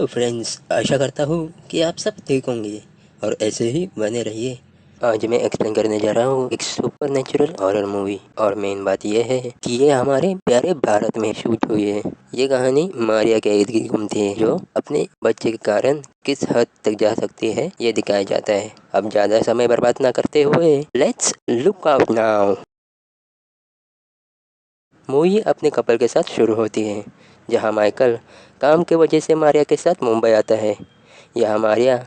Friends, आशा करता हूँ कि आप सब ठीक होंगे और ऐसे ही बने रहिए। आज मैं एक्सप्लेन करने जा रहा हूँ एक सुपर नेचुरल हॉरर मूवी। और मेन बात यह है कि ये हमारे प्यारे भारत में शूट हुई है। ये कहानी मारिया के इर्द गिर्द घूमती है, जो अपने बच्चे के कारण किस हद तक जा सकती है ये दिखाया जाता है। अब ज़्यादा समय बर्बाद ना करते हुए let's look out now. Movie अपने कपल के साथ शुरू होती है, जहां माइकल काम की वजह से मारिया के साथ मुंबई आता है। यहाँ मारिया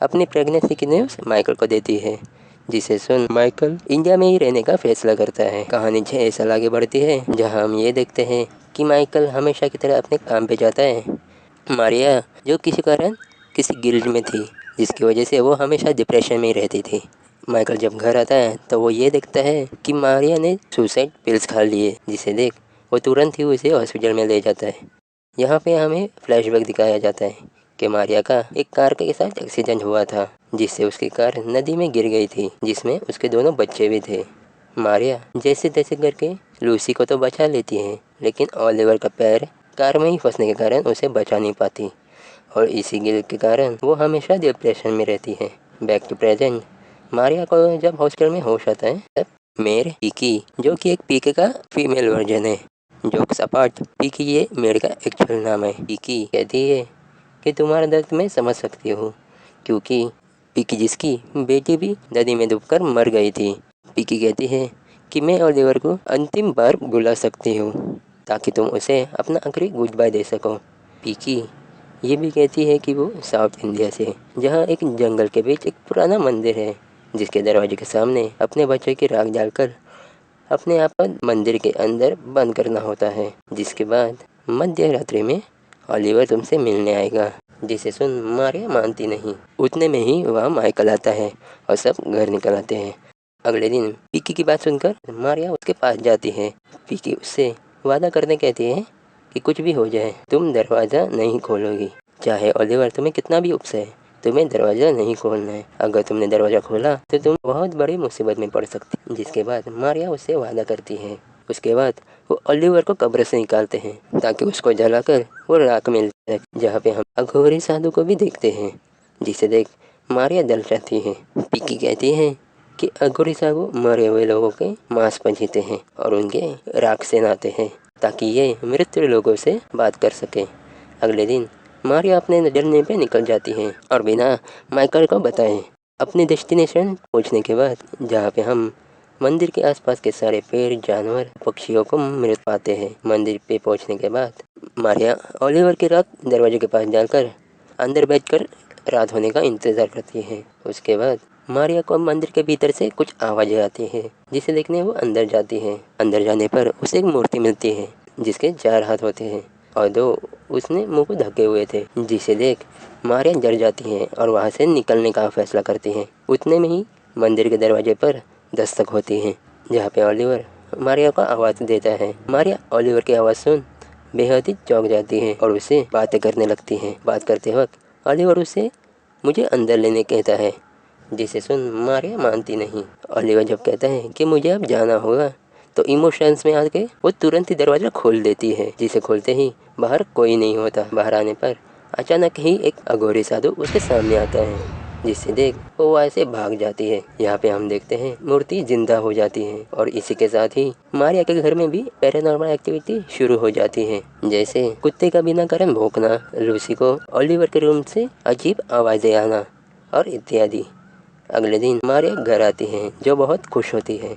अपनी प्रेगनेंसी की न्यूज़ माइकल को देती है, जिसे सुन माइकल इंडिया में ही रहने का फैसला करता है। कहानी 6 साल आगे बढ़ती है, जहां हम ये देखते हैं कि माइकल हमेशा की तरह अपने काम पे जाता है। मारिया जो किसी कारण किसी गिल्ड में थी, जिसकी वजह से वो हमेशा डिप्रेशन में ही रहती थी। माइकल जब घर आता है तो वो ये देखता है कि मारिया ने सुसाइड पिल्स खा लिए, जिसे देख वो तुरंत ही उसे हॉस्पिटल में ले जाता है। यहाँ पे हमें फ्लैशबैक दिखाया जाता है कि मारिया का एक कार के साथ एक्सीडेंट हुआ था, जिससे उसकी कार नदी में गिर गई थी, जिसमें उसके दोनों बच्चे भी थे। मारिया जैसे तैसे करके लूसी को तो बचा लेती है, लेकिन ओलिवर का पैर कार में ही फंसने के कारण उसे बचा नहीं पाती और इसी गिल्ट के कारण वो हमेशा डिप्रेशन में रहती है। बैक टू प्रेजेंट, मारिया को जब हॉस्टल में होश आता है तब मेर पीकी, जो कि एक पीके का फीमेल वर्जन है, जोक्स अपार्ट, पीकी ये मेर का एक्चुअल नाम है। पीकी कहती है कि तुम्हारा दर्द मैं समझ सकती हूँ, क्योंकि पीकी जिसकी बेटी भी नदी में डूबकर मर गई थी। पीकी कहती है कि मैं ओलिवर को अंतिम बार बुला सकती हूँ ताकि तुम उसे अपना आखिरी गुड बाय दे सको। पीकी ये भी कहती है कि वो साउथ इंडिया से, जहाँ एक जंगल के बीच एक पुराना मंदिर है, जिसके दरवाजे के सामने अपने बच्चे की राख डालकर अपने आप को मंदिर के अंदर बंद करना होता है, जिसके बाद मध्य रात्रि में ओलिवर तुमसे मिलने आएगा। जिसे सुन मारिया मानती नहीं। उतने में ही वहाँ माइकल आता है और सब घर निकल आते हैं। अगले दिन पीकी की बात सुनकर मारिया उसके पास जाती है। पीकी उससे वादा करने कहती है कि कुछ भी हो जाए तुम दरवाज़ा नहीं खोलोगी, चाहे ओलिवर तुम्हें कितना भी उकसाए, तुम्हें दरवाज़ा नहीं खोलना है। अगर तुमने दरवाज़ा खोला तो तुम बहुत बड़ी मुसीबत में पड़ सकती। जिसके बाद मारिया उससे वादा करती है। उसके बाद वो ओलिवर को कब्र से निकालते हैं ताकि उसको जलाकर वो राख मिल जाए, जहाँ पे हम अघोरी साधु को भी देखते हैं, जिसे देख मारिया जल जाती है। पीकी कहती है कि अघोरी साधु मरे हुए लोगों के मांस पर जीते हैं और उनके राख से नहाते हैं ताकि ये मृत्यु लोगों से बात कर सके। अगले दिन मारिया अपने जलने पे निकल जाती है और बिना माइकल को बताए अपने डेस्टिनेशन पहुंचने के बाद, जहाँ पे हम मंदिर के आसपास के सारे पेड़, जानवर, पक्षियों को मृत पाते हैं। मंदिर पे पहुंचने के बाद मारिया ओलिवर की रात दरवाजे के पास जाकर अंदर बैठकर रात होने का इंतज़ार करती है। उसके बाद मारिया को मंदिर के भीतर से कुछ आवाज़ें आती है, जिसे देखने वो अंदर जाती है। अंदर जाने पर उसे एक मूर्ति मिलती है, जिसके 4 हाथ होते हैं और 2 उसने मुंह को ढके हुए थे, जिसे देख मारिया डर जाती है और वहाँ से निकलने का फैसला करती है। उतने में ही मंदिर के दरवाजे पर दस्तक होती है, जहाँ पे ओलिवर मारिया को आवाज़ देता है। मारिया ओलिवर की आवाज़ सुन बेहद ही चौंक जाती है और उससे बातें करने लगती है। बात करते वक्त ओलिवर उसे मुझे अंदर लेने कहता है, जिसे सुन मारिया मानती नहीं। ओलिवर जब कहता है कि मुझे अब जाना होगा, तो इमोशंस में आके वो तुरंत ही दरवाज़ा खोल देती है, जिसे खोलते ही बाहर कोई नहीं होता। बाहर आने पर अचानक ही एक अघोरी साधु उसके सामने आता है, जिसे देख वो वहाँ से भाग जाती है। यहाँ पे हम देखते हैं मूर्ति जिंदा हो जाती है और इसी के साथ ही मारिया के घर में भी पैरानॉर्मल एक्टिविटी शुरू हो जाती है, जैसे कुत्ते का बिना कारण भौंकना, लूसी को ओलिवर के रूम से अजीब आवाज़ें आना और इत्यादि। अगले दिन मारिया घर आती है, जो बहुत खुश होती है,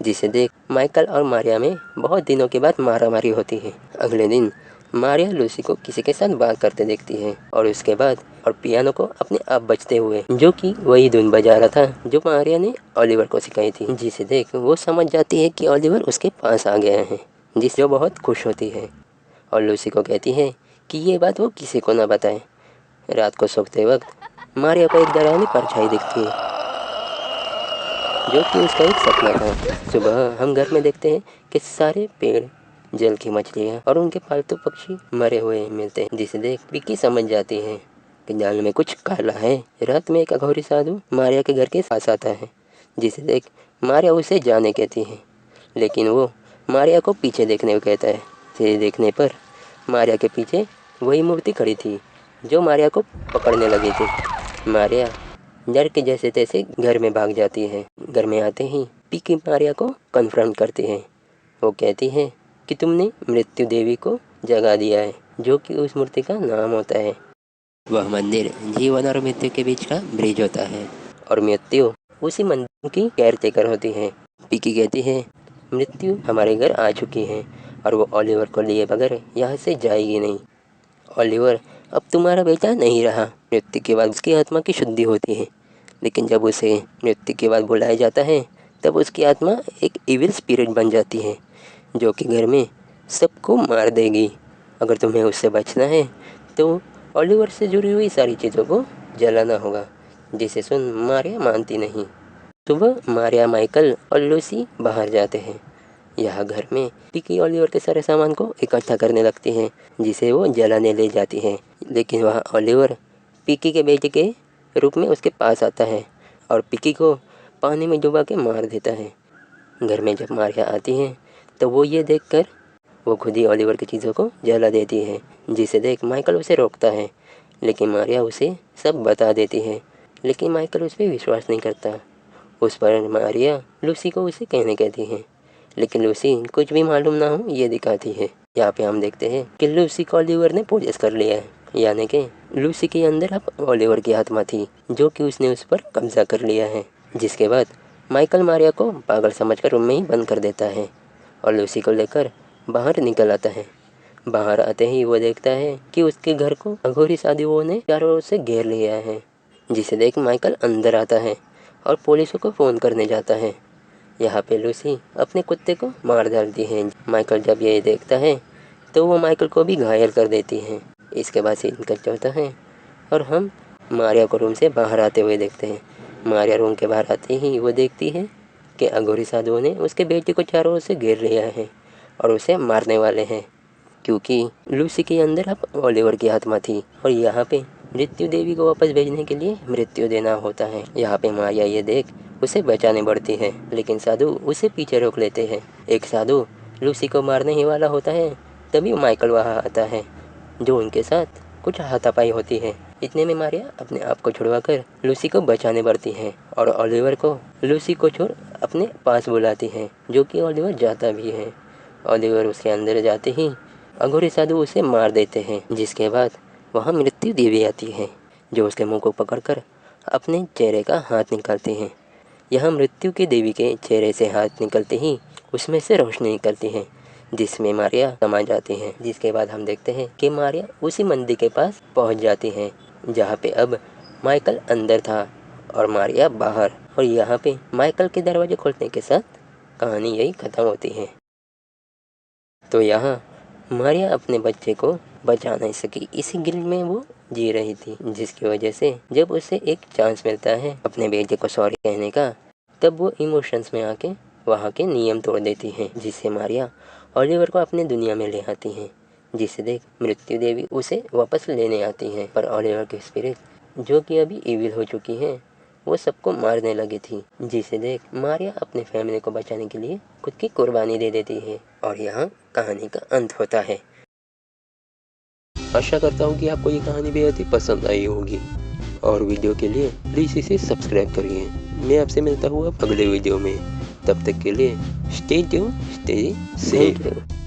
जिसे देख माइकल और मारिया में बहुत दिनों के बाद मारामारी होती है। अगले दिन मारिया लूसी को किसी के साथ बात करते देखती है और उसके बाद और पियानो को अपने आप बजते हुए, जो कि वही धुन बजा रहा था जो मारिया ने ओलिवर को सिखाई थी। जिसे देख वो समझ जाती है कि ओलिवर उसके पास आ गया है, जिससे वो बहुत खुश होती है और लूसी को कहती है कि ये बात वो किसी को ना बताए। रात को सोते वक्त मारिया को एक डरावनी परछाई दिखती है, जो कि उसका एक सपना था। सुबह हम घर में देखते हैं कि सारे पेड़, जल की मछलियाँ और उनके पालतू पक्षी मरे हुए मिलते हैं, जिसे देख विक्की समझ जाती है कि जाल में कुछ काला है। रात में एक अघोरी साधु मारिया के घर के पास आता है, जिसे देख मारिया उसे जाने कहती है, लेकिन वो मारिया को पीछे देखने को कहता है। धीरे देखने पर मारिया के पीछे वही मूर्ति खड़ी थी, जो मारिया को पकड़ने लगी थी। मारिया डर के जैसे तैसे घर में भाग जाती है। घर में आते ही पिकी मारिया को कन्फ्रंट करती है। वो कहती है कि तुमने मृत्यु देवी को जगा दिया है, जो कि उस मूर्ति का नाम होता है। वह मंदिर जीवन और मृत्यु के बीच का ब्रिज होता है और मृत्यु उसी मंदिर की केयरटेकर होती है। पिकी कहती है मृत्यु हमारे घर आ चुकी है और वो ओलिवर को लिए बगैर यहाँ से जाएगी नहीं। ओलिवर अब तुम्हारा बेटा नहीं रहा। मृत्यु के बाद उसकी आत्मा की शुद्धि होती है, लेकिन जब उसे मृत्यु के बाद बुलाया जाता है तब उसकी आत्मा एक इविल स्पिरिट बन जाती है, जो कि घर में सबको मार देगी। अगर तुम्हें उससे बचना है तो ओलिवर से जुड़ी हुई सारी चीज़ों को जलाना होगा। जिसे सुन मारिया मानती नहीं। सुबह मारिया, माइकल और लूसी बाहर जाते हैं। यह घर में पिकी ओलिवर के सारे सामान को इकट्ठा करने लगती है, जिसे वो जलाने ले जाती है। लेकिन वह ओलिवर पिकी के बेटे के रूप में उसके पास आता है और पिकी को पानी में डुबा के मार देता है। घर में जब मारिया आती है तो वो ये देखकर वो खुद ही ओलिवर की चीज़ों को जला देती है, जिसे देख माइकल उसे रोकता है। लेकिन मारिया उसे सब बता देती है, लेकिन माइकल उस पर विश्वास नहीं करता। उस पर मारिया लूसी को उसे कहने कहती है, लेकिन लूसी कुछ भी मालूम ना हो ये दिखाती है। यहाँ पे हम देखते हैं कि लूसी को ओलिवर ने पोजेस कर लिया है, यानी कि लूसी के अंदर अब ओलिवर की आत्मा थी, जो कि उसने उस पर कब्जा कर लिया है। जिसके बाद माइकल मारिया को पागल समझकर रूम में ही बंद कर देता है और लूसी को लेकर बाहर निकल आता है। बाहर आते ही वो देखता है कि उसके घर को अघोरी साधुओं ने चारों ओर से घेर लिया है, जिसे देख माइकल अंदर आता है और पुलिस को फ़ोन करने जाता है। यहाँ पे लूसी अपने कुत्ते को मार डालती है। माइकल जब ये देखता है तो वो माइकल को भी घायल कर देती है। इसके बाद सीन कट जाता है और हम मारिया को रूम से बाहर आते हुए देखते हैं। मारिया रूम के बाहर आते ही वो देखती है कि अघोरी साधुओं ने उसके बेटे को चारों ओर से घेर लिया है और उसे मारने वाले हैं, क्योंकि लूसी के अंदर अब ओलिवर की आत्मा थी और यहाँ पे मृत्यु देवी को वापस भेजने के लिए मृत्यु देना होता है। यहाँ पे मारिया ये देख उसे बचाने बढ़ती है, लेकिन साधु उसे पीछे रोक लेते हैं। एक साधु लूसी को मारने ही वाला होता है, तभी माइकल वहाँ आता है, जो उनके साथ कुछ हाथापाई होती है। इतने में मारिया अपने आप को छुड़वाकर लूसी को बचाने बढ़ती है और ओलिवर को लूसी को छोड़ अपने पास बुलाती है, जो कि ओलिवर जाता भी है। ओलिवर उसके अंदर जाते ही अघोरी साधु उसे मार देते हैं। जिसके बाद वहाँ मृत्यु देवी आती है, जो उसके मुंह को पकड़कर अपने चेहरे का हाथ निकालती है। यहाँ मृत्यु की देवी के चेहरे से हाथ निकलते ही उसमें से रोशनी निकलती है, जिसमें मारिया समा जाती है। जिसके बाद हम देखते हैं कि मारिया उसी मंदिर के पास पहुंच जाती है, जहाँ पे अब माइकल अंदर था और मारिया बाहर। और यहाँ पे माइकल के दरवाजे खोलने के साथ कहानी यही खत्म होती है। तो यहाँ मारिया अपने बच्चे को बचा नहीं सकी, इसी गिल्ट में वो जी रही थी, जिसकी वजह से जब उसे एक चांस मिलता है अपने बेटे को सॉरी कहने का, तब वो इमोशंस में आके वहाँ के नियम तोड़ देती है, जिससे मारिया ओलिवर को अपने दुनिया में ले आती है। जिसे देख मृत्यु देवी उसे वापस लेने आती है, पर ओलिवर की स्पिरिट, जो कि अभी इविल हो चुकी है, वो सबको मारने लगी थी। जिसे देख मारिया अपनी फैमिली को बचाने के लिए खुद की कुर्बानी दे देती है और यहाँ कहानी का अंत होता है। आशा करता हूँ कि आपको ये कहानी बेहद ही पसंद आई होगी और वीडियो के लिए प्लीज़ इसे सब्सक्राइब करिए। मैं आपसे मिलता हूँ अब अगले वीडियो में। तब तक के लिए स्टे ट्यून, स्टे सेफ।